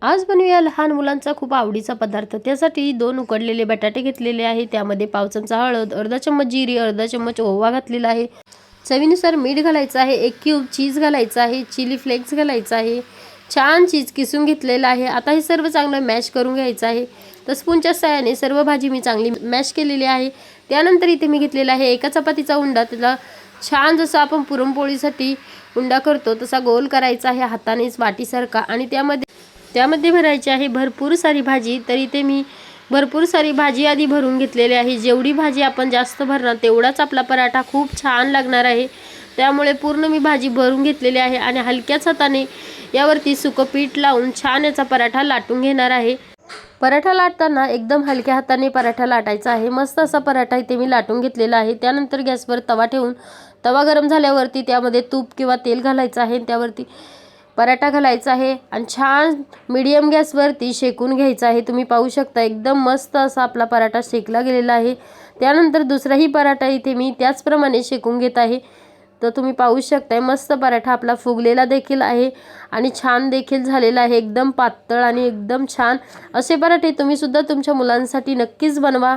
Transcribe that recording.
आज बनवूया लहान मुलांचा खूप आवडीचा पदार्थ। त्यासाठी 2 उकडलेले बटाटे घेतलेले आहे, त्यामध्ये पाव चमचा हळद, अर्धा चम्मच जिरे, अर्धा चम्मच ओवा घातलेला आहे, चवीनुसार मीठ घालायचं आहे, 1 क्यूब चीज घालायचं आहे, चिली फ्लेक्स घालायचं आहे, छान चीज किसून घेतलेलं आहे। आता हे सर्व चांगलं मॅश करून घ्यायचं आहे। तर स्पूनच्या साहाय्याने सर्व भाजी मी चांगली मॅश केलेली आहे। त्यानंतर इथे मी घेतलेला आहे एका चपातीचा उंडा, त्याला छान जसं आपण पुरणपोळीसाठी उंडा करतो तसा गोल करायचा आहे हातानेच वाटीसारखा, आणि त्यामध्ये भरायची आहे भरपूर सारी भाजी। तर इथे मी भरपूर सारी भाजी आधी भरून घेतलेली आहे। जेवढी भाजी आपण जास्त भरणार तेवढाच आपला पराठा खूप छान लागणार आहे, त्यामुळे पूर्ण मी भाजी भरून घेतलेली आहे आणि हलक्याच हाताने यावरती सुकं पीठ लावून छान याचा पराठा लाटून घेणार आहे। पराठा लाटताना एकदम हलक्या हाताने पराठा लाटायचा आहे। मस्त असा पराठा इथे मी लाटून घेतलेला आहे। त्यानंतर गॅसवर तवा ठेवून तवा गरम झाल्यावरती त्यामध्ये तूप किंवा तेल घालायचं आहे, त्यावरती पराठा घालायचा आहे आणि छान मीडियम गॅसवरती शेकून घ्यायचा आहे। तुम्ही पाहू शकता एकदम मस्त असा आपला पराठा शेकला गेलेला आहे। त्यानंतर दुसराही पराठा इथे मी त्याचप्रमाणे शेकून घेत आहे। तर तुम्ही पाहू शकता मस्त पराठा आपला फुगलेला देखील आहे आणि छान देखील झालेला आहे, एकदम पातळ आणि एकदम छान। असे पराठे तुम्ही सुद्धा तुमच्या मुलांसाठी नक्कीच बनवा।